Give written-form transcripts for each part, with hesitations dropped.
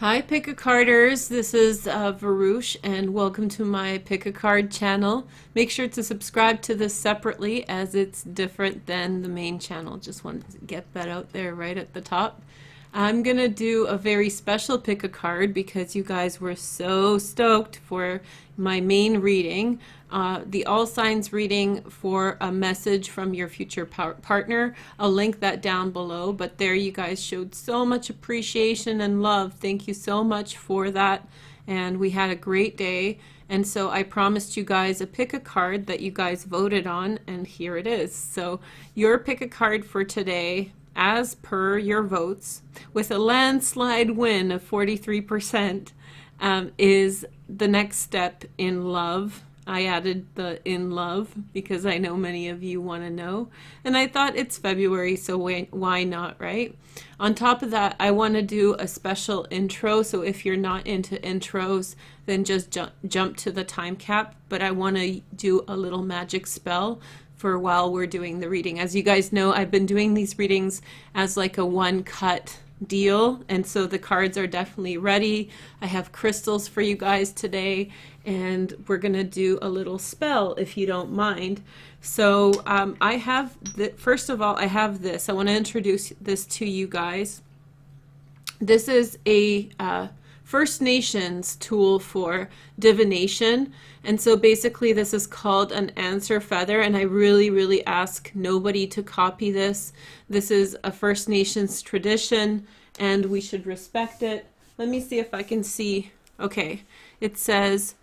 Hi Pick-a-Carders, this is Varush and welcome to my Pick-a-Card channel. Make sure to subscribe to this separately as it's different than the main channel. Just wanted to get that out there right at the top. I'm gonna do a very special Pick-a-Card because you guys were so stoked for my main reading. The All Signs reading for a message from your future partner. I'll link that down below, but there you guys showed so much appreciation and love. Thank you so much for that, and we had a great day. And so I promised you guys a pick a card that you guys voted on, and here it is. So your pick a card for today, as per your votes, with a landslide win of 43%, is the next step in love. I added the in love because I know many of you want to know. And I thought it's February, so why not, right? On top of that, I want to do a special intro. So if you're not into intros, then just jump to the time cap. But I want to do a little magic spell for while we're doing the reading. As you guys know, I've been doing these readings as like a one cut deal, and so the cards are definitely ready. I have crystals for you guys today, and we're gonna do a little spell if you don't mind. So I have first of all, I have this. I want to introduce this to you guys. This is a First Nations tool for divination, and so basically this is called an answer feather, and I really ask nobody to copy this. This is a First Nations tradition and we should respect it. Let me see if I can see. Okay, it says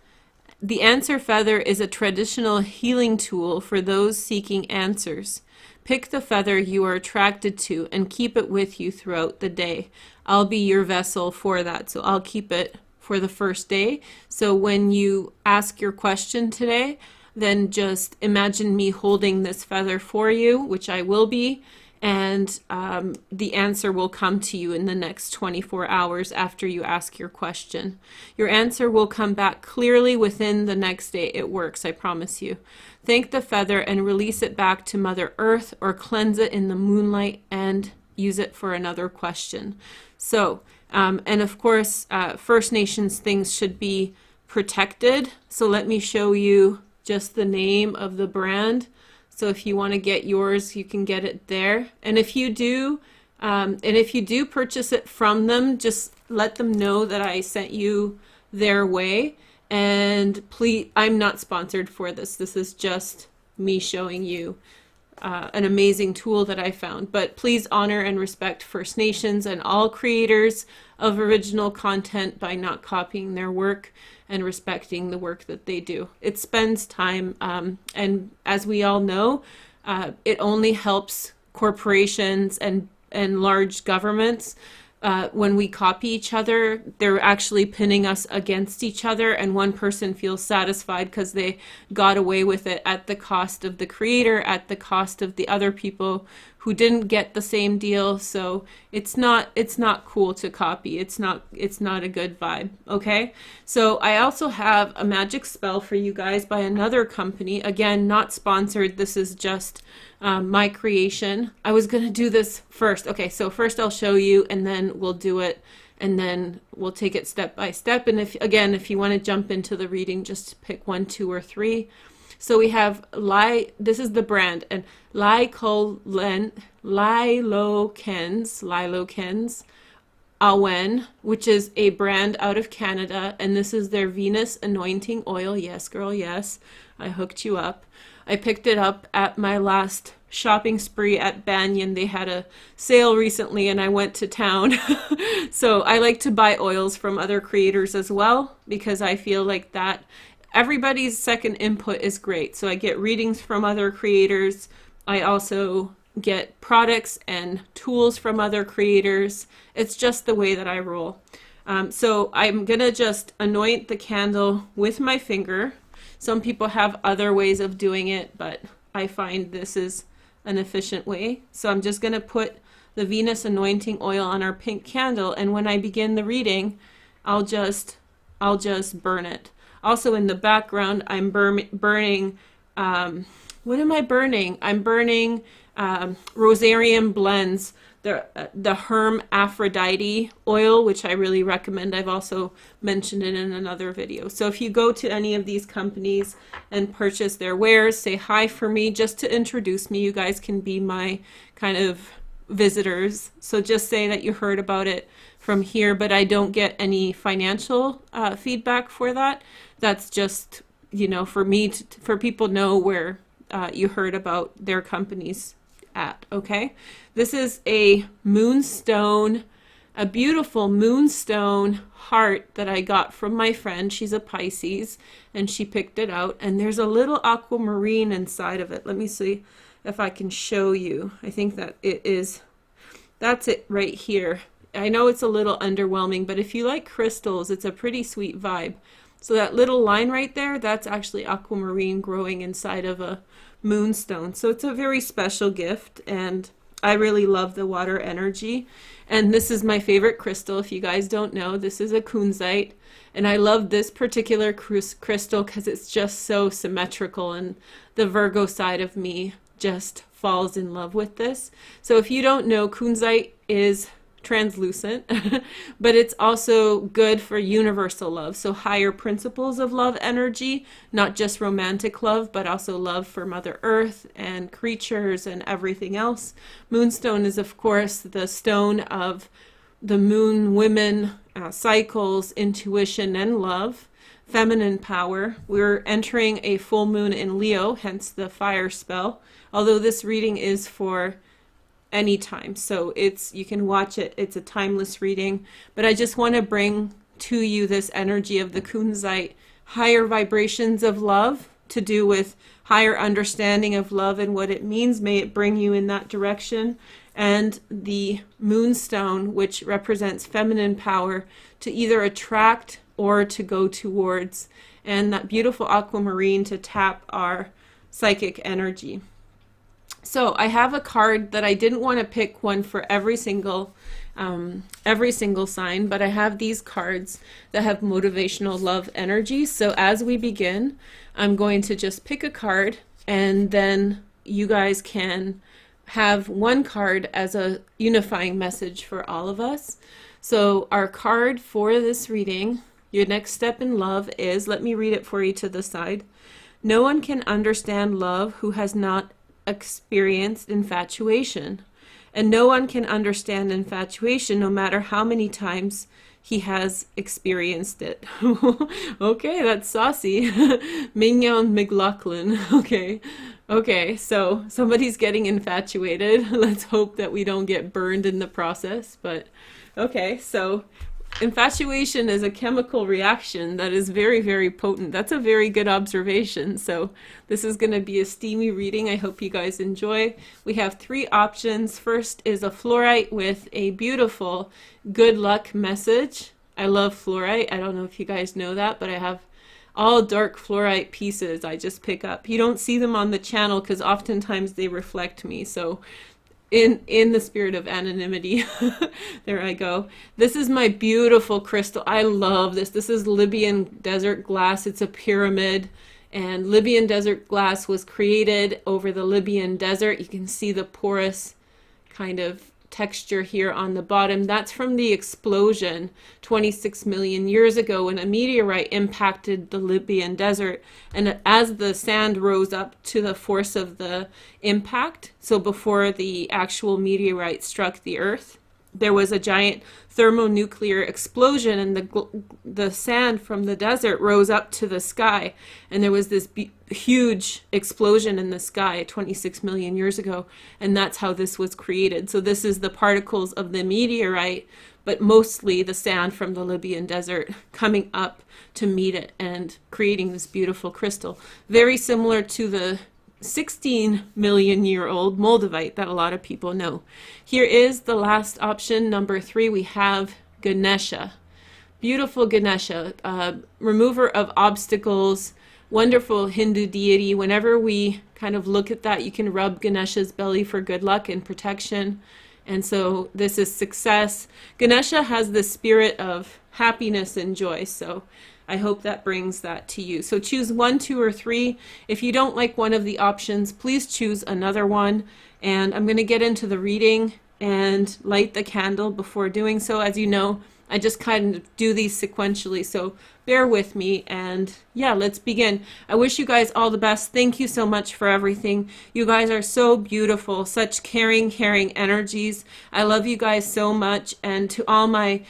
the answer feather is a traditional healing tool for those seeking answers. Pick the feather you are attracted to and keep it with you throughout the day. I'll be your vessel for that, so I'll keep it for the first day. So when you ask your question today, then just imagine me holding this feather for you, which I will be, and the answer will come to you in the next 24 hours after you ask your question. Your answer will come back clearly within the next day. It works, I promise you. Thank the feather and release it back to Mother Earth, or cleanse it in the moonlight and use it for another question. So, and of course, First Nations things should be protected. So let me show you just the name of the brand. So if you want to get yours, you can get it there. And if you do purchase it from them, just let them know that I sent you their way. And please, I'm not sponsored for this. This is just me showing you an amazing tool that I found. But please honor and respect First Nations and all creators of original content by not copying their work and respecting the work that they do. It spends time, and as we all know, it only helps corporations and large governments. When we copy each other, they're actually pinning us against each other, and one person feels satisfied because they got away with it at the cost of the creator, at the cost of the other people who didn't get the same deal. So it's not cool to copy. It's not a good vibe. Okay, so I also have a magic spell for you guys by another company, again not sponsored. This is just my creation. I was gonna do this first. Okay, so first I'll show you and then we'll do it, and then we'll take it step by step. And if you want to jump into the reading, just pick 1, 2, or 3. So we have this is the brand, and Lilokens Awen, which is a brand out of Canada, and this is their Venus anointing oil. Yes, girl, yes, I hooked you up. I picked it up at my last shopping spree at Banyan. They had a sale recently and I went to town. So I like to buy oils from other creators as well, because I feel like that everybody's second input is great. So I get readings from other creators. I also get products and tools from other creators. It's just the way that I roll. So I'm gonna just anoint the candle with my finger. Some people have other ways of doing it, but I find this is an efficient way. So I'm just gonna put the Venus anointing oil on our pink candle, and when I begin the reading, I'll just burn it. Also in the background, I'm burning What am I burning? I'm burning Rosarium Blends, the Herm Aphrodite oil, which I really recommend. I've also mentioned it in another video. So if you go to any of these companies and purchase their wares, say hi for me just to introduce me. You guys can be my kind of visitors. So just say that you heard about it from here, but I don't get any financial feedback for that. That's just, you know, for me, for people know where you heard about their companies at, okay? This is a moonstone, a beautiful moonstone heart that I got from my friend. She's a Pisces, and she picked it out, and there's a little aquamarine inside of it. Let me see if I can show you. I think that it is, that's it right here. I know it's a little underwhelming, but if you like crystals, it's a pretty sweet vibe. So that little line right there, that's actually aquamarine growing inside of a moonstone. So it's a very special gift, and I really love the water energy. And this is my favorite crystal. If you guys don't know, this is a kunzite. And I love this particular crystal because it's just so symmetrical, and the Virgo side of me just falls in love with this. So if you don't know, kunzite is translucent, but it's also good for universal love. So higher principles of love energy, not just romantic love, but also love for Mother Earth and creatures and everything else. Moonstone is, of course, the stone of the moon women, cycles, intuition, and love. Feminine power. We're entering a full moon in Leo, hence the fire spell. Although this reading is for anytime, so you can watch it. It's a timeless reading, but I just want to bring to you this energy of the kunzite, higher vibrations of love, to do with higher understanding of love and what it means. May it bring you in that direction. And the moonstone, which represents feminine power, to either attract or to go towards, and that beautiful aquamarine to tap our psychic energy. So I have a card that I didn't want to pick one for every single sign, but I have these cards that have motivational love energy. So as we begin, I'm going to just pick a card, and then you guys can have one card as a unifying message for all of us. So our card for this reading, your next step in love, is, let me read it for you to the side. No one can understand love who has not experienced infatuation, and no one can understand infatuation no matter how many times he has experienced it. Okay, that's saucy. Mignon McLaughlin. Okay, so somebody's getting infatuated. Let's hope that we don't get burned in the process. But okay, so infatuation is a chemical reaction that is very, very potent. That's a very good observation. So this is going to be a steamy reading. I hope you guys enjoy. We have 3 options. First is a fluorite with a beautiful good luck message. I love fluorite. I don't know if you guys know that, but I have all dark fluorite pieces I just pick up. You don't see them on the channel because oftentimes they reflect me. So in the spirit of anonymity, there I go. This is my beautiful crystal. I love this. This is Libyan desert glass. It's a pyramid, and Libyan desert glass was created over the Libyan desert. You can see the porous kind of texture here on the bottom. That's from the explosion 26 million years ago when a meteorite impacted the Libyan desert, and as the sand rose up to the force of the impact, so before the actual meteorite struck the earth, there was a giant thermonuclear explosion, and the sand from the desert rose up to the sky, and there was this huge explosion in the sky 26 million years ago, and that's how this was created. So this is the particles of the meteorite, but mostly the sand from the Libyan desert coming up to meet it and creating this beautiful crystal. Very similar to the 16 million year old Moldavite that a lot of people know. Here is the last option, number 3. We have Ganesha. Beautiful Ganesha, remover of obstacles, wonderful Hindu deity. Whenever we kind of look at that, you can rub Ganesha's belly for good luck and protection. And so this is success. Ganesha has the spirit of happiness and joy. So I hope that brings that to you. So choose 1, 2, or 3. If you don't like one of the options, please choose another one. And I'm going to get into the reading and light the candle before doing so. As you know, I just kind of do these sequentially, so bear with me. And yeah, let's begin. I wish you guys all the best. Thank you so much for everything. You guys are so beautiful, such caring energies. I love you guys so much. And to all my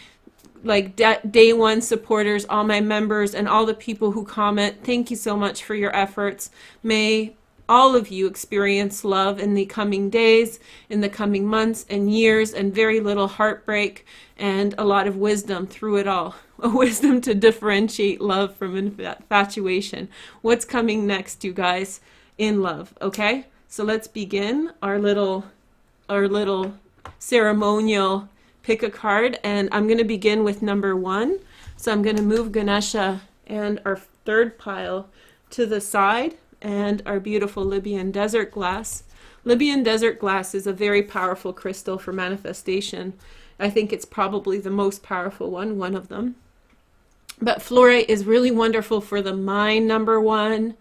day one supporters, all my members, and all the people who comment, thank you so much for your efforts. May all of you experience love in the coming days, in the coming months and years, and very little heartbreak and a lot of wisdom through it all. A wisdom to differentiate love from infatuation. What's coming next, you guys, in love? Okay, so let's begin our little ceremonial pick a card, and I'm going to begin with number 1. So I'm going to move Ganesha and our third pile to the side, and our beautiful Libyan desert glass. Libyan desert glass is a very powerful crystal for manifestation. I think it's probably the most powerful one of them. But fluorite is really wonderful for the mind, number 1.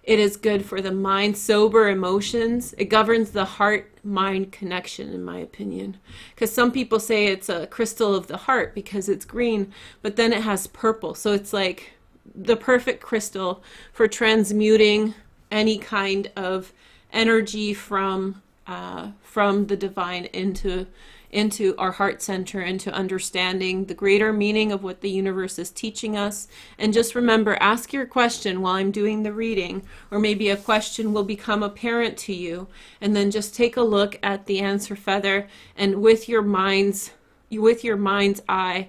It is good for the mind, sober emotions. It governs the heart-mind connection, in my opinion. Because some people say it's a crystal of the heart because it's green, but then it has purple. So it's like the perfect crystal for transmuting any kind of energy from the divine into our heart center, into understanding the greater meaning of what the universe is teaching us. And just remember, ask your question while I'm doing the reading, or maybe a question will become apparent to you, and then just take a look at the answer feather, and with your mind's eye,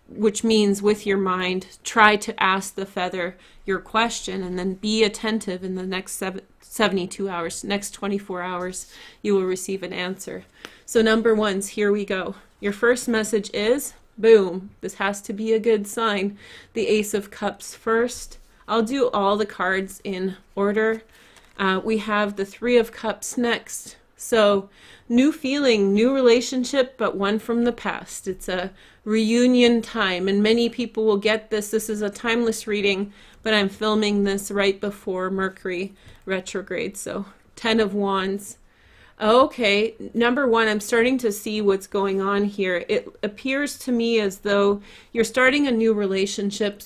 which means with your mind, try to ask the feather your question, and then be attentive. In the next 72 hours, next 24 hours, you will receive an answer. So number 1's, here we go. Your first message is, boom, this has to be a good sign. The Ace of Cups first. I'll do all the cards in order. We have the 3 of Cups next. So new feeling, new relationship, but one from the past. It's a reunion time, and many people will get this. This is a timeless reading, but I'm filming this right before Mercury retrograde. So 10 of Wands. Okay, number 1, I'm starting to see what's going on here. It appears to me as though you're starting a new relationship,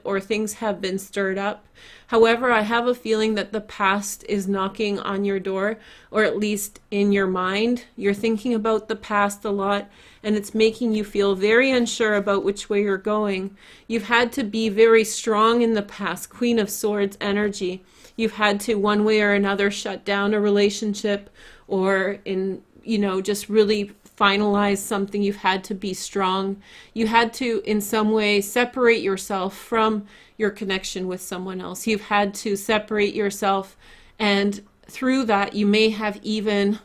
or things have been stirred up. However, I have a feeling that the past is knocking on your door, or at least in your mind. You're thinking about the past a lot, and it's making you feel very unsure about which way you're going. You've had to be very strong in the past, Queen of Swords energy. You've had to, one way or another, shut down a relationship, or just really finalize something. You've had to be strong. You had to, in some way, separate yourself from your connection with someone else. You've had to separate yourself, and through that, you may have even,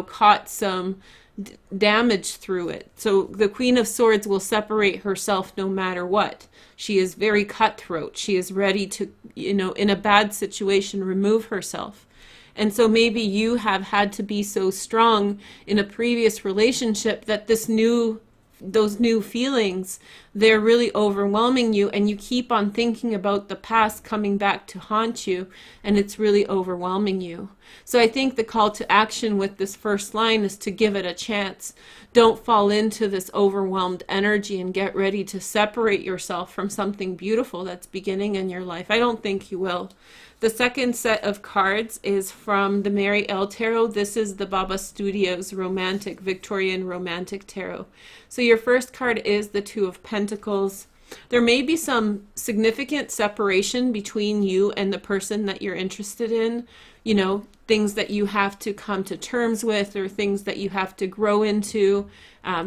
caught some damage through it. So the Queen of Swords will separate herself no matter what. She is very cutthroat. She is ready to, in a bad situation, remove herself. And so maybe you have had to be so strong in a previous relationship that those new feelings, they're really overwhelming you, and you keep on thinking about the past coming back to haunt you, and it's really overwhelming you. So I think the call to action with this first line is to give it a chance. Don't fall into this overwhelmed energy, and get ready to separate yourself from something beautiful that's beginning in your life. I don't think you will. The second set of cards is from the Mary L. Tarot. This is the Baba Studios Victorian Romantic Tarot. So your first card is the 2 of Pentacles. There may be some significant separation between you and the person that you're interested in. Things that you have to come to terms with, or things that you have to grow into,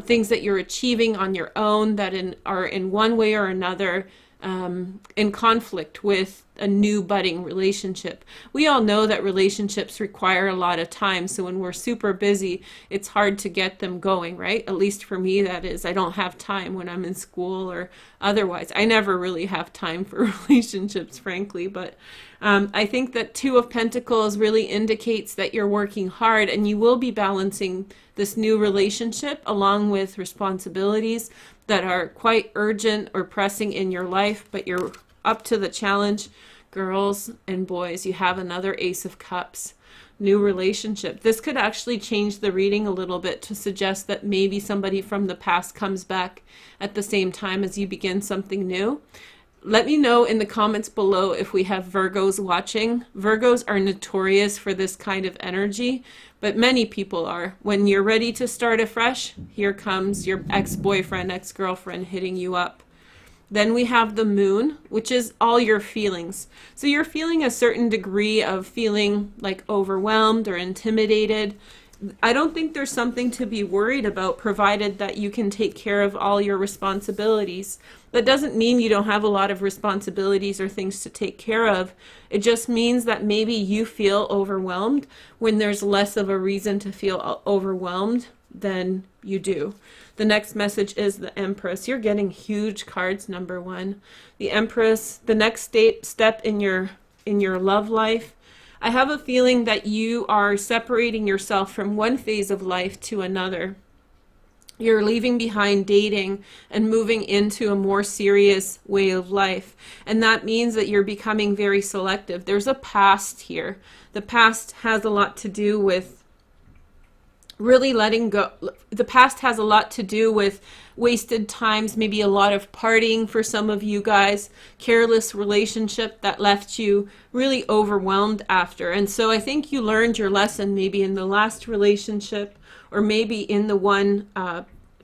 things that you're achieving on your own that are in one way or another in conflict with a new budding relationship. We all know that relationships require a lot of time. So when we're super busy, it's hard to get them going, right? At least for me, that is. I don't have time when I'm in school or otherwise. I never really have time for relationships, frankly. But I think that Two of Pentacles really indicates that you're working hard and you will be balancing this new relationship along with responsibilities that are quite urgent or pressing in your life, but you're up to the challenge. Girls and boys, you have another Ace of Cups, new relationship. This could actually change the reading a little bit to suggest that maybe somebody from the past comes back at the same time as you begin something new. Let me know in the comments below if we have Virgos watching. Virgos are notorious for this kind of energy, but many people are. When you're ready to start afresh, here comes your ex-boyfriend, ex-girlfriend hitting you up. Then we have the Moon, which is all your feelings. So you're feeling a certain degree of feeling like overwhelmed or intimidated. I don't think there's something to be worried about, provided that you can take care of all your responsibilities. That doesn't mean you don't have a lot of responsibilities or things to take care of. It just means that maybe you feel overwhelmed when there's less of a reason to feel overwhelmed than you do. The next message is the Empress. You're getting huge cards, number one. The Empress, the next step in your love life. I have a feeling that you are separating yourself from one phase of life to another. You're leaving behind dating and moving into a more serious way of life. And that means that you're becoming very selective. There's a past here. The past has a lot to do with really letting go. The past has a lot to do with wasted times, maybe a lot of partying for some of you guys, careless relationship that left you really overwhelmed after. And so I think you learned your lesson maybe in the last relationship, or maybe in the one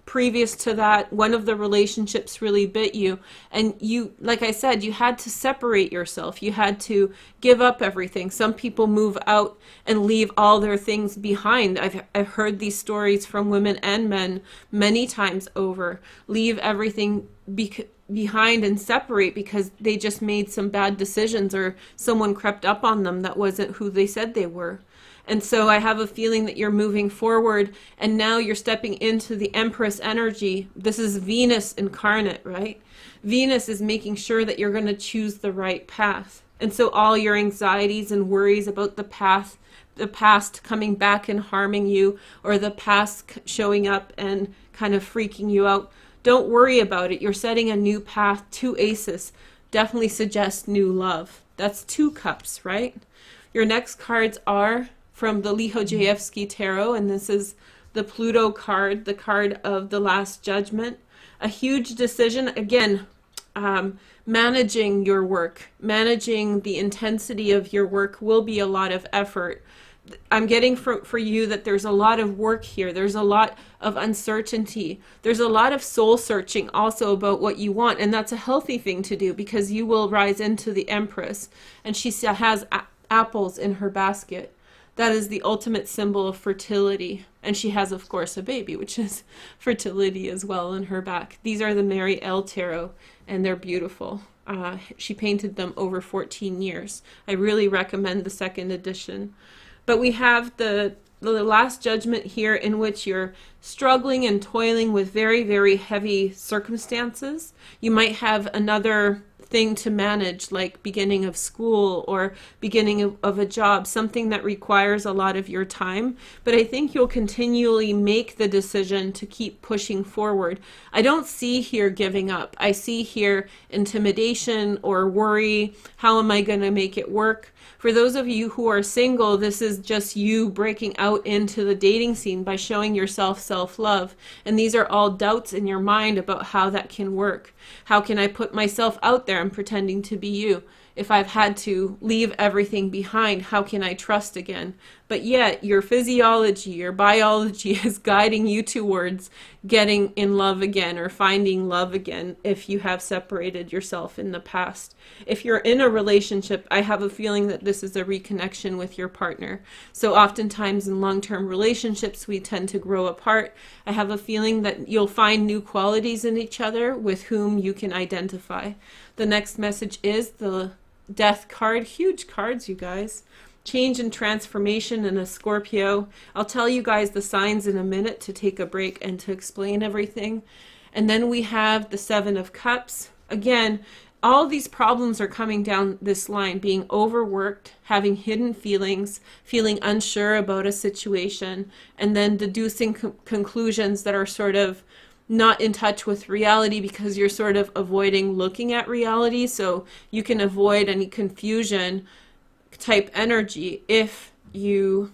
previous to that. One of the relationships really bit you, and you, like I said, you had to separate yourself. You had to give up everything. Some people move out and leave all their things behind. I've heard these stories from women and men many times over. Leave everything behind and separate because they just made some bad decisions, or someone crept up on them that wasn't who they said they were. And so I have a feeling that you're moving forward, and now you're stepping into the Empress energy. This is Venus incarnate, right? Venus is making sure that you're going to choose the right path. And so all your anxieties and worries about the past coming back and harming you, or the past showing up and kind of freaking you out, don't worry about it. You're setting a new path. Two aces definitely suggest new love. That's 2 cups, right? Your next cards are from the Lihojevsky Tarot, and this is the Pluto card, the card of the Last Judgment. A huge decision, again, managing your work, managing the intensity of your work will be a lot of effort. I'm getting for you that there's a lot of work here. There's a lot of uncertainty. There's a lot of soul searching also about what you want, and that's a healthy thing to do because you will rise into the Empress, and she has apples in her basket. That is the ultimate symbol of fertility. And she has, of course, a baby, which is fertility as well in her back. These are the Mary L. Tarot, and they're beautiful. She painted them over 14 years. I really recommend the 2nd edition. But we have the Last Judgment here, in which you're struggling and toiling with very, very heavy circumstances. You might have another thing to manage, like beginning of school or beginning of a job, something that requires a lot of your time. But I think you'll continually make the decision to keep pushing forward. I don't see here giving up. I see here intimidation or worry. How am I going to make it work? For those of you who are single, this is just you breaking out into the dating scene by showing yourself self-love. And these are all doubts in your mind about how that can work. How can I put myself out there and pretending to be you? If I've had to leave everything behind, how can I trust again? But yet your physiology, your biology is guiding you towards getting in love again or finding love again if you have separated yourself in the past. If you're in a relationship, I have a feeling that this is a reconnection with your partner. So oftentimes in long-term relationships, we tend to grow apart. I have a feeling that you'll find new qualities in each other with whom you can identify. The next message is the Death card. Huge cards, you guys. Change and transformation in a Scorpio. I'll tell you guys the signs in a minute to take a break and to explain everything. And then we have the Seven of Cups. Again, all these problems are coming down this line: being overworked, having hidden feelings, feeling unsure about a situation, and then deducing conclusions that are sort of not in touch with reality because you're sort of avoiding looking at reality. So you can avoid any confusion type energy if you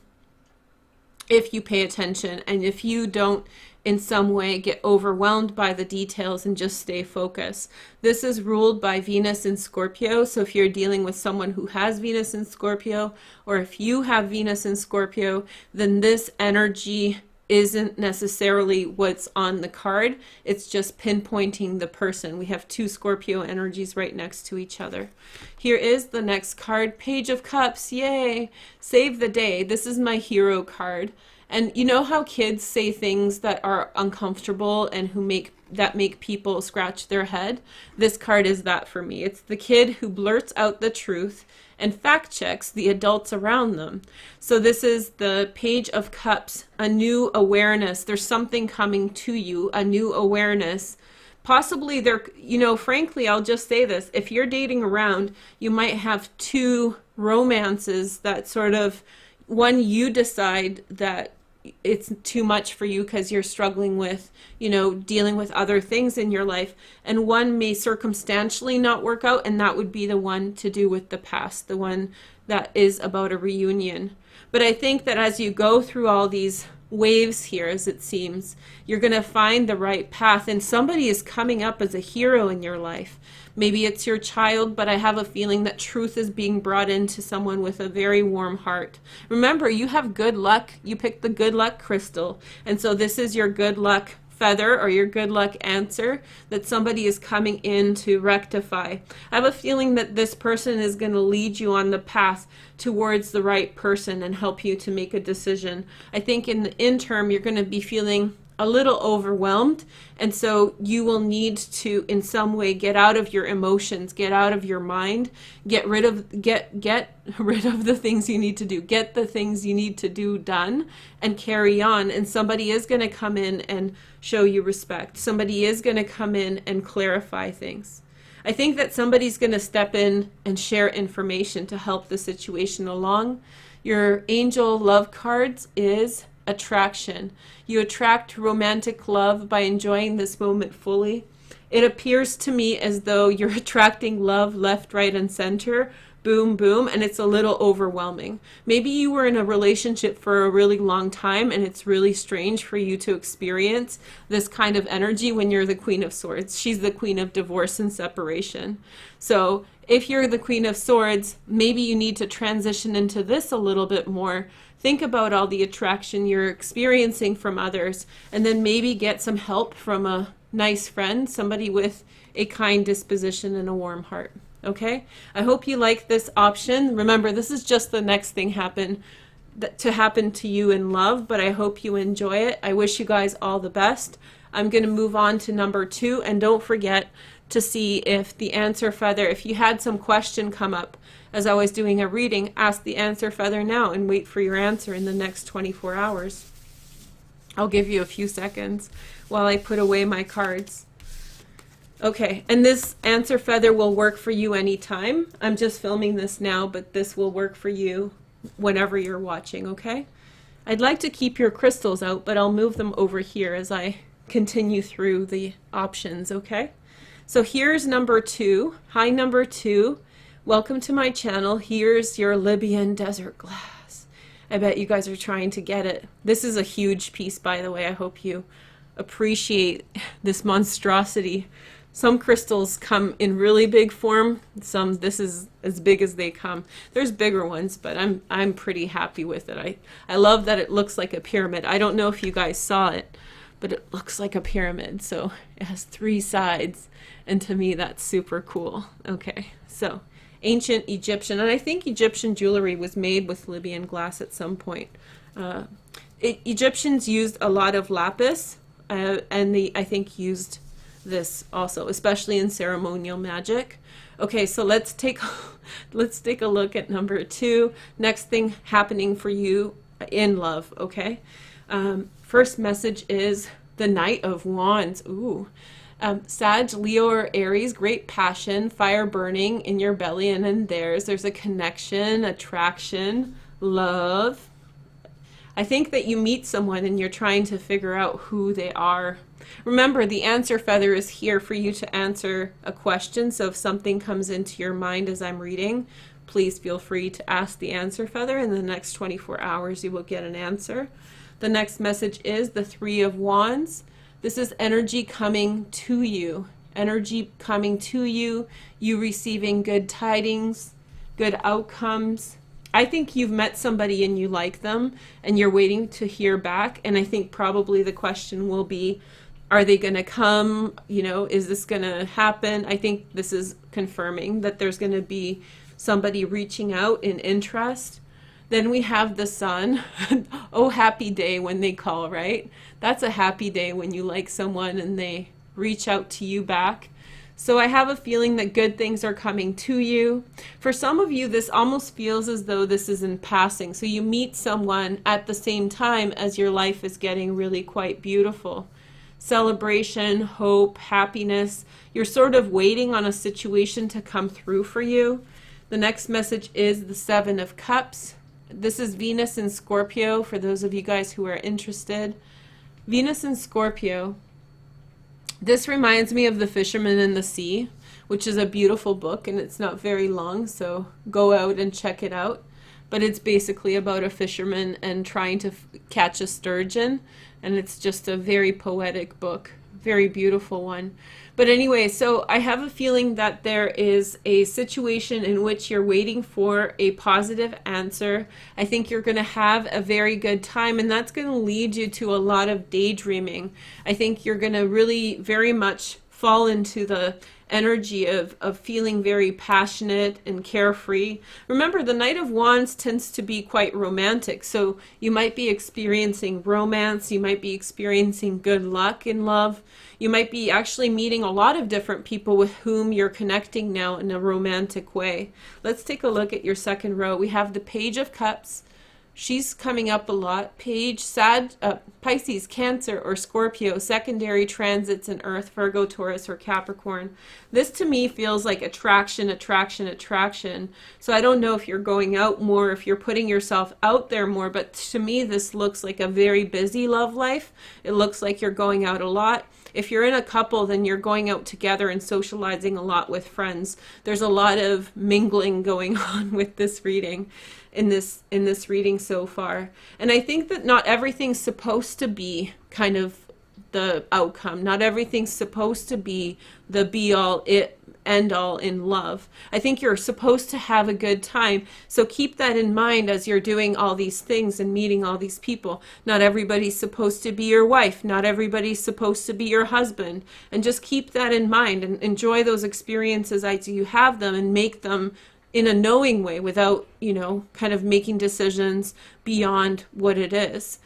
pay attention, and if you don't in some way get overwhelmed by the details and just stay focused. This is ruled by Venus in Scorpio. So if you're dealing with someone who has Venus in Scorpio, or if you have Venus in Scorpio, then this energy isn't necessarily what's on the card. It's just pinpointing the person. We have two Scorpio energies right next to each other. Here is the next card, Page of Cups. Yay! Save the day. This is my hero card. And you know how kids say things that are uncomfortable and make people scratch their head? This card is that for me. It's the kid who blurts out the truth and fact checks the adults around them. So this is the Page of Cups, a new awareness. There's something coming to you, a new awareness. Possibly frankly, I'll just say this. If you're dating around, you might have two romances that sort of, one, you decide that it's too much for you because you're struggling with, dealing with other things in your life. And one may circumstantially not work out, and that would be the one to do with the past, the one that is about a reunion. But I think that as you go through all these waves here, as it seems, you're going to find the right path, and somebody is coming up as a hero in your life. Maybe it's your child, but I have a feeling that truth is being brought into someone with a very warm heart. Remember, you have good luck. You picked the good luck crystal, and so this is your good luck feather or your good luck answer that somebody is coming in to rectify. I have a feeling that this person is going to lead you on the path towards the right person and help you to make a decision. I think in the interim, you're going to be feeling a little overwhelmed, and so you will need to in some way get out of your emotions, get out of your mind, get rid of the things you need to do, get the things you need to do done, and carry on. And somebody is going to come in and show you respect. Somebody is going to come in and clarify things. I think that somebody's going to step in and share information to help the situation along. Your angel love cards is attraction. You attract romantic love by enjoying this moment fully. It appears to me as though you're attracting love left, right, and center. Boom, boom, and it's a little overwhelming. Maybe you were in a relationship for a really long time, and it's really strange for you to experience this kind of energy when you're the Queen of Swords. She's the Queen of divorce and separation. So if you're the Queen of Swords, maybe you need to transition into this a little bit more. Think about all the attraction you're experiencing from others, and then maybe get some help from a nice friend, somebody with a kind disposition and a warm heart. Okay? I hope you like this option. Remember, this is just the next thing to happen to you in love, but I hope you enjoy it. I wish you guys all the best. I'm going to move on to number 2, and don't forget to see if the answer feather, if you had some question come up as I was doing a reading, ask the answer feather now and wait for your answer in the next 24 hours. I'll give you a few seconds while I put away my cards. Okay, and this answer feather will work for you anytime. I'm just filming this now, but this will work for you whenever you're watching, okay? I'd like to keep your crystals out, but I'll move them over here as I continue through the options, okay? So here's number 2. Hi, number 2. Welcome to my channel. Here's your Libyan desert glass. I bet you guys are trying to get it. This is a huge piece, by the way. I hope you appreciate this monstrosity. Some crystals come in really big form. This is as big as they come. There's bigger ones, but I'm pretty happy with it. I love that it looks like a pyramid. I don't know if you guys saw it, but it looks like a pyramid. So it has 3 sides, and to me that's super cool. Okay, so ancient Egyptian, and I think Egyptian jewelry was made with Libyan glass at some point. Egyptians used a lot of lapis, and they, I think, used this also, especially in ceremonial magic. Okay, so let's take a look at number 2. Next thing happening for you in love. Okay, first message is the Knight of Wands. Ooh. Sag, Leo, or Aries, great passion, fire burning in your belly and in theirs. There's a connection, attraction, love. I think that you meet someone and you're trying to figure out who they are. Remember, the answer feather is here for you to answer a question. So if something comes into your mind as I'm reading, please feel free to ask the answer feather. In the next 24 hours, you will get an answer. The next message is the Three of Wands. This is energy coming to you. Energy coming to you. You receiving good tidings, good outcomes. I think you've met somebody and you like them and you're waiting to hear back. And I think probably the question will be, are they going to come? You know, is this going to happen? I think this is confirming that there's going to be somebody reaching out in interest. Then we have the Sun. Oh, happy day when they call, right? That's a happy day when you like someone and they reach out to you back. So I have a feeling that good things are coming to you. For some of you, this almost feels as though this is in passing. So you meet someone at the same time as your life is getting really quite beautiful. Celebration, hope, happiness. You're sort of waiting on a situation to come through for you. The next message is the Seven of Cups. This is Venus in Scorpio for those of you guys who are interested. Venus in Scorpio. This reminds me of The Fisherman in the Sea, which is a beautiful book and it's not very long, so go out and check it out. But it's basically about a fisherman and trying to catch a sturgeon, and it's just a very poetic book, very beautiful one. But anyway, so I have a feeling that there is a situation in which you're waiting for a positive answer. I think you're going to have a very good time, and that's going to lead you to a lot of daydreaming. I think you're going to really very much fall into the energy of feeling very passionate and carefree. Remember, the Knight of Wands tends to be quite romantic, so you might be experiencing romance, you might be experiencing good luck in love, you might be actually meeting a lot of different people with whom you're connecting now in a romantic way. Let's take a look at your second row. We have the Page of Cups. She's coming up a lot. Page, Pisces, Cancer, or Scorpio, secondary transits in Earth, Virgo, Taurus, or Capricorn. This to me feels like attraction, attraction, attraction. So I don't know if you're going out more, if you're putting yourself out there more, but to me this looks like a very busy love life. It looks like you're going out a lot. If you're in a couple, then you're going out together and socializing a lot with friends. There's a lot of mingling going on with this reading. In this reading so far. And I think that not everything's supposed to be kind of the outcome. Not everything's supposed to be the be all, end all in love. I think you're supposed to have a good time. So keep that in mind as you're doing all these things and meeting all these people. Not everybody's supposed to be your wife. Not everybody's supposed to be your husband. And just keep that in mind and enjoy those experiences as you have them and make them in a knowing way without, kind of making decisions beyond what it is.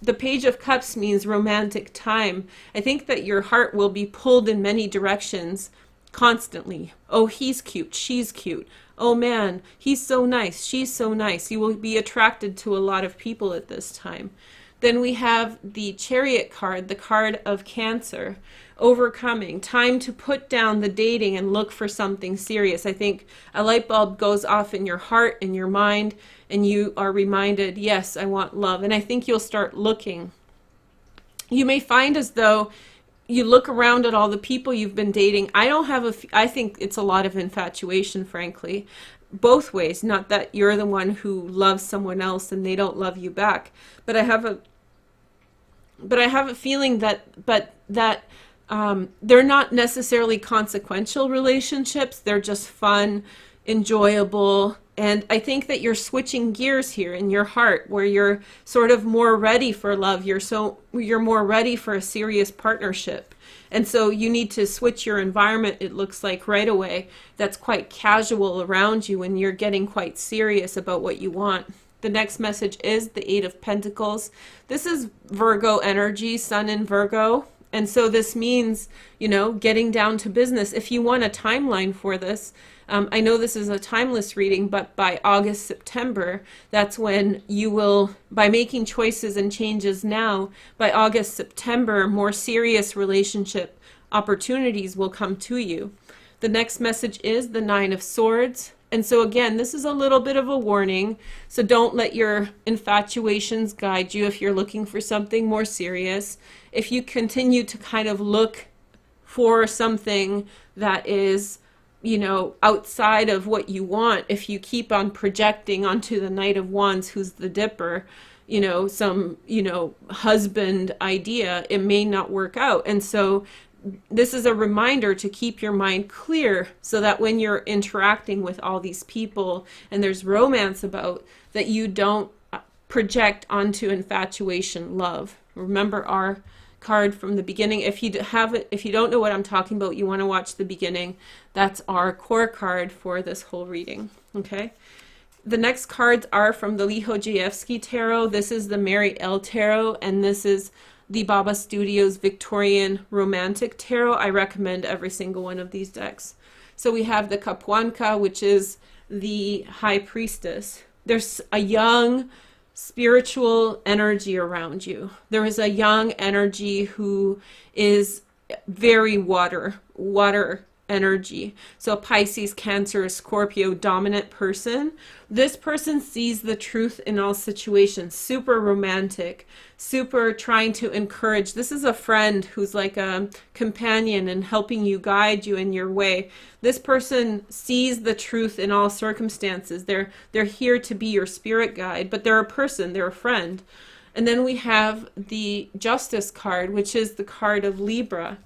The Page of Cups means romantic time. I think that your heart will be pulled in many directions constantly. Oh, he's cute. She's cute. Oh man, he's so nice. She's so nice. You will be attracted to a lot of people at this time. Then we have the Chariot card, the card of Cancer. Overcoming, time to put down the dating and look for something serious. I think a light bulb goes off in your heart, in your mind, and you are reminded, yes, I want love. And I think you'll start looking. You may find as though you look around at all the people you've been dating. I think it's a lot of infatuation, frankly. Both ways, not that you're the one who loves someone else and they don't love you back. But I have a feeling that they're not necessarily consequential relationships. They're just fun, enjoyable. And I think that you're switching gears here in your heart where you're sort of more ready for love. You're more ready for a serious partnership. And so you need to switch your environment, it looks like, right away. That's quite casual around you and you're getting quite serious about what you want. The next message is the Eight of Pentacles. This is Virgo energy, Sun in Virgo. And so this means, getting down to business. If you want a timeline for this, I know this is a timeless reading, but by August, September, that's when you will, by making choices and changes now, by August, September, more serious relationship opportunities will come to you. The next message is the Nine of Swords. And so again, this is a little bit of a warning. So don't let your infatuations guide you if you're looking for something more serious. If you continue to kind of look for something that is, outside of what you want, if you keep on projecting onto the Knight of Wands, who's the Dipper, some, husband idea, it may not work out. And so this is a reminder to keep your mind clear so that when you're interacting with all these people and there's romance about, that you don't project onto infatuation love. Remember our card from the beginning. If you don't know what I'm talking about, you want to watch the beginning. That's our core card for this whole reading. Okay. The next cards are from the Lihodziejewski Tarot. This is the Mary L. Tarot, and this is the Baba Studios Victorian Romantic Tarot. I recommend every single one of these decks. So we have the Kapłanka, which is the High Priestess. There's a young spiritual energy around you. There is a young energy who is very water energy. So Pisces, Cancer, Scorpio dominant person. This person sees the truth in all situations. Super romantic, super trying to encourage. This is a friend who's like a companion and helping you, guide you in your way. This person sees the truth in all circumstances. They're here to be your spirit guide, but they're a person, they're a friend. And then we have the Justice card, which is the card of Libra.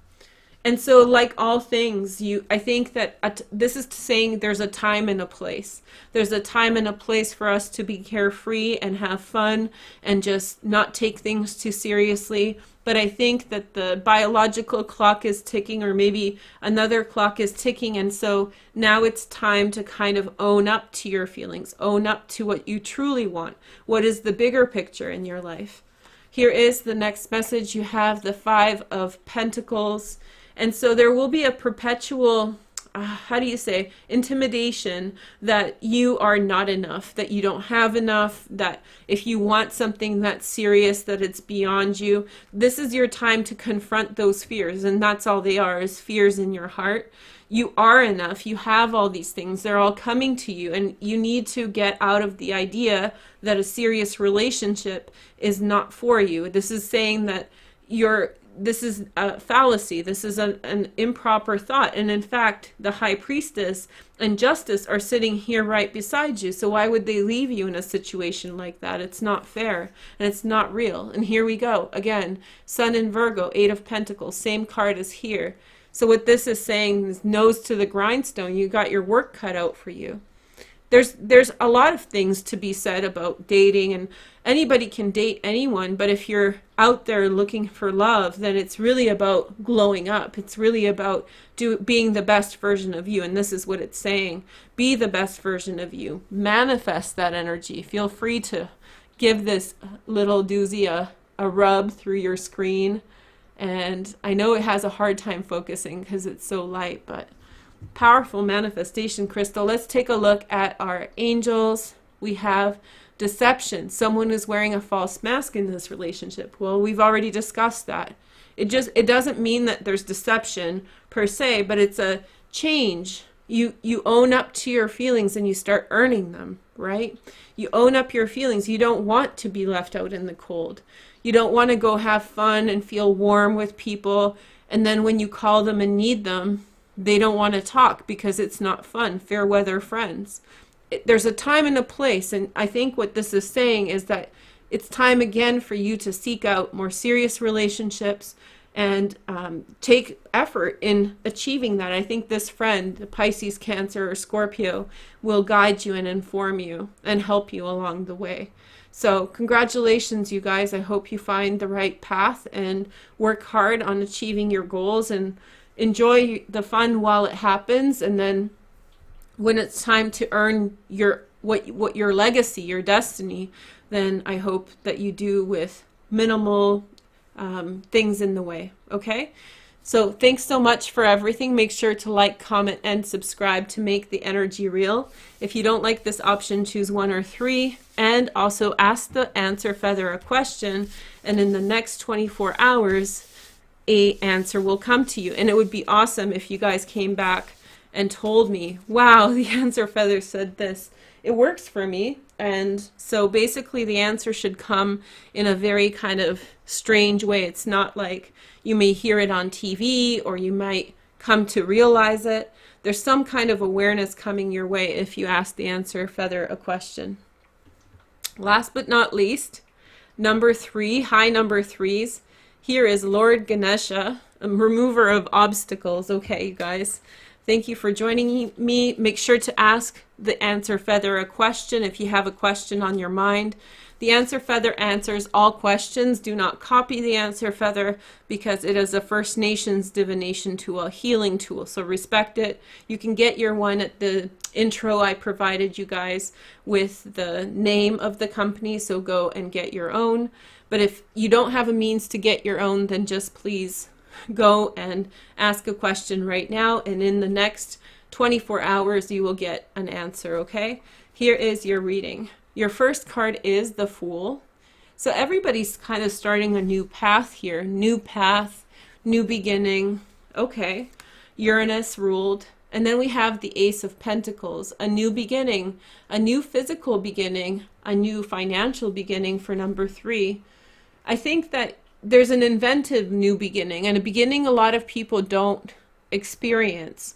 And so like all things, I think that this is saying there's a time and a place. There's a time and a place for us to be carefree and have fun and just not take things too seriously. But I think that the biological clock is ticking, or maybe another clock is ticking. And so now it's time to kind of own up to your feelings, own up to what you truly want. What is the bigger picture in your life? Here is the next message. You have the Five of Pentacles. And so there will be a perpetual, intimidation that you are not enough, that you don't have enough, that if you want something that's serious, that it's beyond you. This is your time to confront those fears. And that's all they are, is fears in your heart. You are enough. You have all these things. They're all coming to you. And you need to get out of the idea that a serious relationship is not for you. This is saying that this is a fallacy. This is an improper thought. And in fact, the High Priestess and Justice are sitting here right beside you. So why would they leave you in a situation like that? It's not fair and it's not real. And here we go again. Sun in Virgo, Eight of Pentacles, same card as here. So what this is saying is nose to the grindstone. You got your work cut out for you. There's a lot of things to be said about dating, and anybody can date anyone, but if you're out there looking for love, then it's really about glowing up. It's really about being the best version of you, and this is what it's saying. Be the best version of you. Manifest that energy. Feel free to give this little doozy a rub through your screen, and I know it has a hard time focusing because it's so light, but powerful manifestation crystal. Let's take a look at our angels. We have deception. Someone is wearing a false mask in this relationship. Well, we've already discussed that. It doesn't mean that there's deception per se, but it's a change. You own up to your feelings and you start earning them, right? You own up your feelings. You don't want to be left out in the cold. You don't want to go have fun and feel warm with people, and then when you call them and need them, they don't want to talk because it's not fun. Fair weather friends. There's a time and a place, and I think what this is saying is that it's time again for you to seek out more serious relationships and take effort in achieving that. I think this friend, the Pisces, Cancer, or Scorpio, will guide you and inform you and help you along the way. So congratulations, you guys. I hope you find the right path and work hard on achieving your goals and enjoy the fun while it happens, and then when it's time to earn what your legacy, your destiny, then I hope that you do with minimal things in the way. Okay? So thanks so much for everything. Make sure to like, comment, and subscribe to make the energy real. If you don't like this option, choose 1 or 3. And also ask the answer feather a question. And in the next 24 hours, a answer will come to you. And it would be awesome if you guys came back and told me, wow, the answer feather said this. It works for me. And so basically the answer should come in a very kind of strange way. It's not like you may hear it on TV or you might come to realize it. There's some kind of awareness coming your way if you ask the answer feather a question. Last but not least, number 3, high number 3s. Here is Lord Ganesha, a remover of obstacles. Okay, you guys. Thank you for joining me. Make sure to ask the answer feather a question if you have a question on your mind. The answer feather answers all questions. Do not copy the answer feather because it is a First Nations divination tool, a healing tool. So respect it. You can get your one at the intro I provided you guys with the name of the company. So go and get your own. But if you don't have a means to get your own, then just please go and ask a question right now, and in the next 24 hours you will get an answer. Okay, here is your reading. Your first card is the Fool. So everybody's kind of starting a new path here. New path, new beginning. Okay, Uranus ruled. And then we have the Ace of Pentacles, a new beginning, a new physical beginning, a new financial beginning for number 3. I think that there's an inventive new beginning, and a beginning a lot of people don't experience.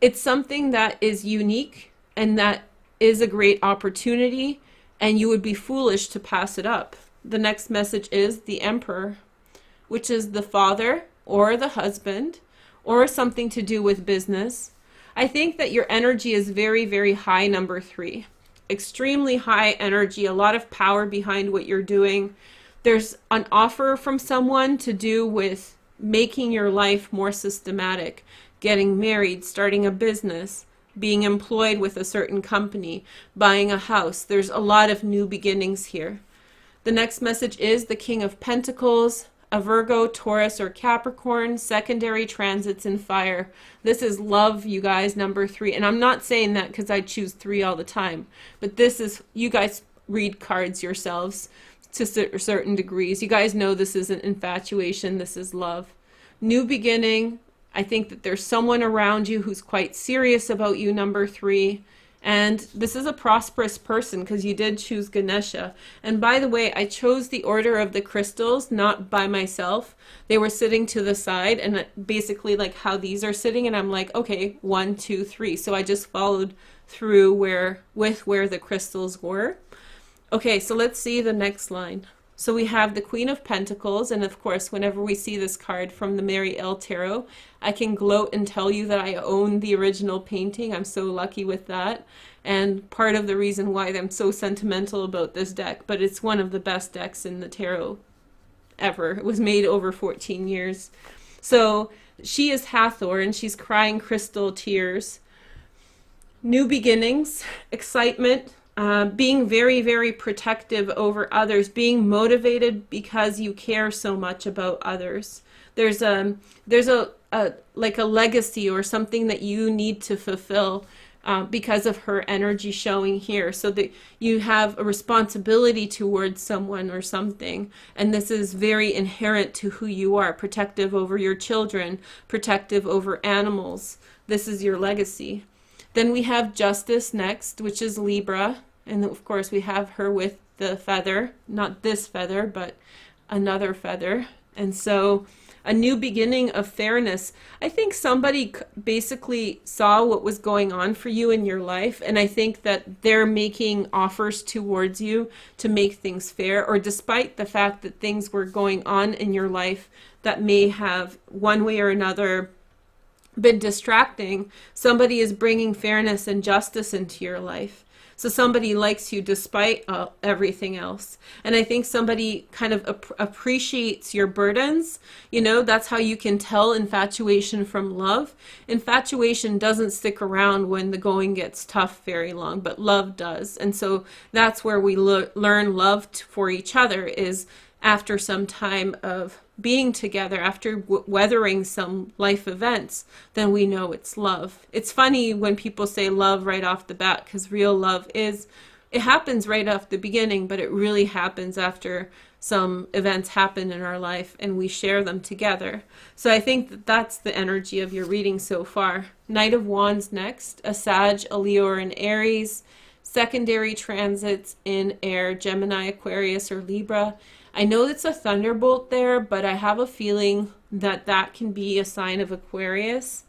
It's something that is unique and that is a great opportunity, and you would be foolish to pass it up. The next message is the Emperor, which is the father or the husband or something to do with business. I think that your energy is very, very high, number 3. Extremely high energy, a lot of power behind what you're doing. There's an offer from someone to do with making your life more systematic, getting married, starting a business, being employed with a certain company, buying a house. There's a lot of new beginnings here. The next message is the King of Pentacles, a Virgo, Taurus, or Capricorn, secondary transits in fire. This is love, you guys, number 3. And I'm not saying that because I choose 3 all the time, but this is, you guys read cards yourselves to certain degrees. You guys know this isn't infatuation, this is love. New beginning. I think that there's someone around you who's quite serious about you, number 3. And this is a prosperous person because you did choose Ganesha. And by the way, I chose the order of the crystals not by myself. They were sitting to the side and basically like how these are sitting. And I'm like, okay, 1, 2, 3. So I just followed through where the crystals were. Okay, so let's see the next line. So we have the Queen of Pentacles, and of course, whenever we see this card from the Mary L. Tarot, I can gloat and tell you that I own the original painting. I'm so lucky with that, and part of the reason why I'm so sentimental about this deck, but it's one of the best decks in the tarot ever. It was made over 14 years. So she is Hathor, and she's crying crystal tears. New beginnings, excitement, being very, very protective over others, being motivated because you care so much about others. There's a like a legacy or something that you need to fulfill because of her energy showing here, so that you have a responsibility towards someone or something, and this is very inherent to who you are. Protective over your children, protective over animals. This is your legacy. Then we have Justice next, which is Libra. And of course we have her with the feather, not this feather, but another feather. And so a new beginning of fairness. I think somebody basically saw what was going on for you in your life. And I think that they're making offers towards you to make things fair, or despite the fact that things were going on in your life that may have one way or another been distracting, somebody is bringing fairness and justice into your life. So somebody likes you despite everything else. And I think somebody kind of appreciates your burdens. You know, that's how you can tell infatuation from love. Infatuation doesn't stick around when the going gets tough very long, but love does. And so that's where we learn love for each other, is after some time of being together, after weathering some life events, then we know it's love. It's funny when people say love right off the bat, because real love it happens right off the beginning, but it really happens after some events happen in our life and we share them together. So I think that that's the energy of your reading so far. Knight of Wands next, a Sag, a Leo, or an Aries. Secondary transits in air, Gemini, Aquarius, or Libra. I know it's a thunderbolt there, but I have a feeling that that can be a sign of Aquarius.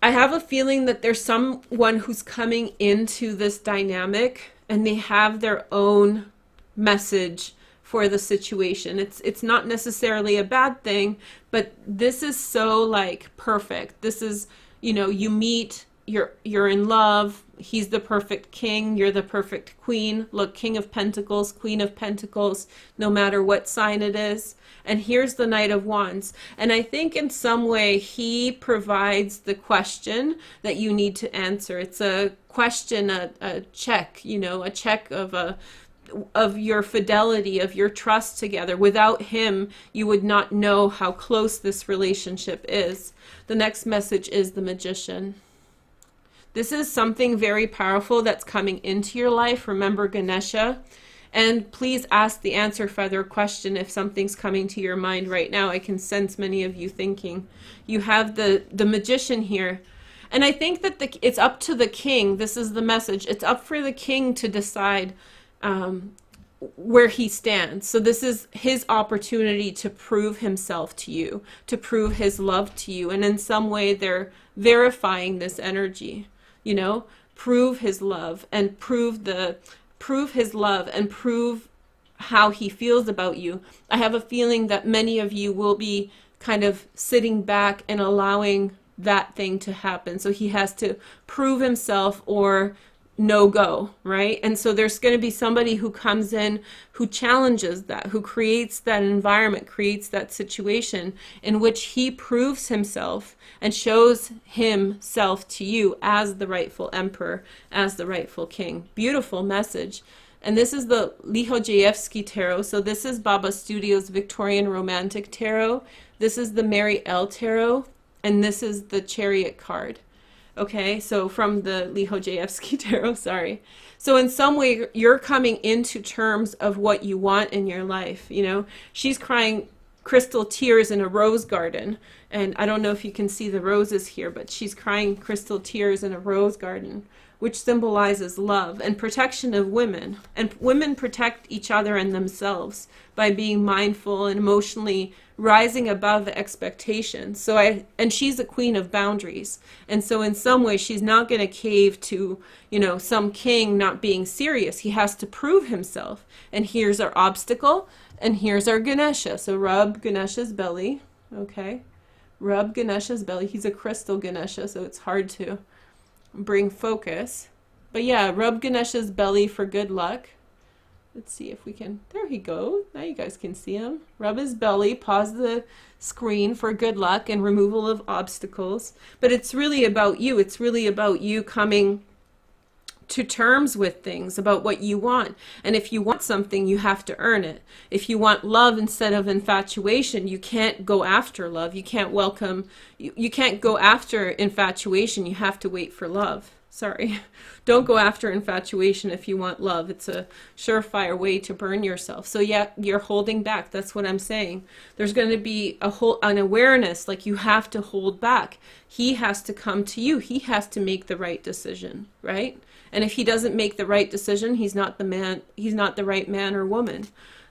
I have a feeling that there's someone who's coming into this dynamic and they have their own message for the situation. It's not necessarily a bad thing, but this is so like perfect. This is, you meet, you're in love, he's the perfect king, you're the perfect queen. Look, King of Pentacles, Queen of Pentacles, no matter what sign it is. And here's the Knight of Wands. And I think in some way he provides the question that you need to answer. It's a question, a check, a check of your fidelity, of your trust together. Without him, you would not know how close this relationship is. The next message is the Magician. This is something very powerful that's coming into your life. Remember Ganesha. And please ask the answer feather question if something's coming to your mind right now. I can sense many of you thinking. You have the Magician here. And I think that it's up to the king. This is the message. It's up for the king to decide where he stands. So this is his opportunity to prove himself to you, to prove his love to you. And in some way they're verifying this energy, prove his love and prove his love and prove how he feels about you. I have a feeling that many of you will be kind of sitting back and allowing that thing to happen. So he has to prove himself or no go, right? And so there's going to be somebody who comes in who challenges that, who creates that environment, creates that situation in which he proves himself and shows himself to you as the rightful emperor, as the rightful king. Beautiful message. And this is the Lihojeyevsky Tarot. So this is Baba Studio's Victorian Romantic Tarot. This is the Mary L Tarot. And this is the Chariot card. Okay, so from the Lihojeyevsky Tarot, sorry. So in some way, you're coming into terms of what you want in your life, She's crying crystal tears in a rose garden. And I don't know if you can see the roses here, but she's crying crystal tears in a rose garden, which symbolizes love and protection of women. And women protect each other and themselves by being mindful and emotionally rising above the expectations. And she's a queen of boundaries. And so in some way, she's not going to cave to, some king not being serious. He has to prove himself. And here's our obstacle. And here's our Ganesha. So rub Ganesha's belly. Okay. Rub Ganesha's belly. He's a crystal Ganesha, so it's hard to bring focus. But yeah, rub Ganesha's belly for good luck. Let's see if we can, there he goes. Now you guys can see him. Rub his belly, pause the screen for good luck and removal of obstacles. But it's really about you. It's really about you coming to terms with things, about what you want. And if you want something, you have to earn it. If you want love instead of infatuation, you can't go after love. You can't you can't go after infatuation. You have to wait for love. Sorry. Don't go after infatuation if you want love. It's a surefire way to burn yourself. So yeah, you're holding back. That's what I'm saying. There's going to be an awareness, like you have to hold back. He has to come to you. He has to make the right decision, right? And if he doesn't make the right decision, he's not the right man or woman.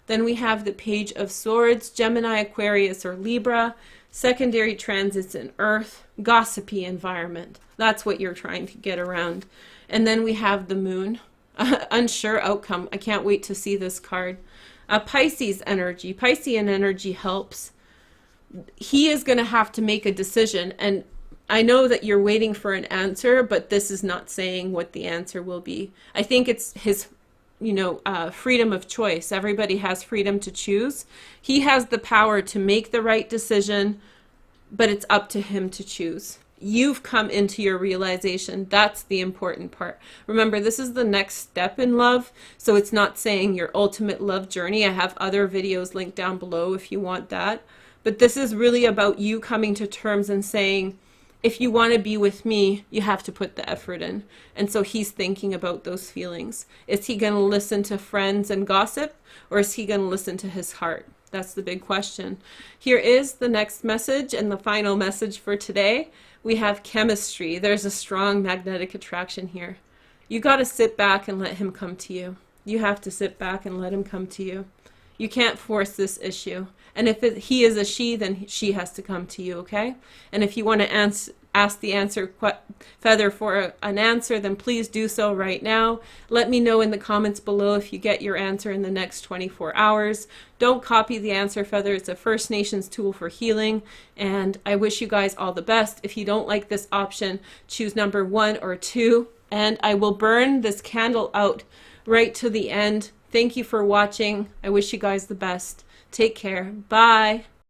Then we have the Page of Swords, Gemini, Aquarius, or Libra, secondary transits in Earth, gossipy environment. That's what you're trying to get around. And then we have the Moon, unsure outcome. I can't wait to see this card. Pisces energy. Piscean energy helps. He is going to have to make a decision. And I know that you're waiting for an answer, but this is not saying what the answer will be. I think it's his freedom of choice. Everybody has freedom to choose. He has the power to make the right decision, but it's up to him to choose. you've come into your realization. That's the important part. Remember, this is the next step in love, so it's not saying your ultimate love journey. I have other videos linked down below if you want that. But this is really about you coming to terms and saying, if you want to be with me, you have to put the effort in. And so he's thinking about those feelings. Is he going to listen to friends and gossip, or is he going to listen to his heart? That's the big question. Here is the next message and the final message for today. We have chemistry. There's a strong magnetic attraction here. You got to sit back and let him come to you. You have to sit back and let him come to you. You can't force this issue. And if he is a she, then she has to come to you, okay? And if you want to ask the answer feather for an answer, then please do so right now. Let me know in the comments below if you get your answer in the next 24 hours. Don't copy the answer feather. It's a First Nations tool for healing. And I wish you guys all the best. If you don't like this option, choose number 1 or 2. And I will burn this candle out right to the end. Thank you for watching. I wish you guys the best. Take care. Bye.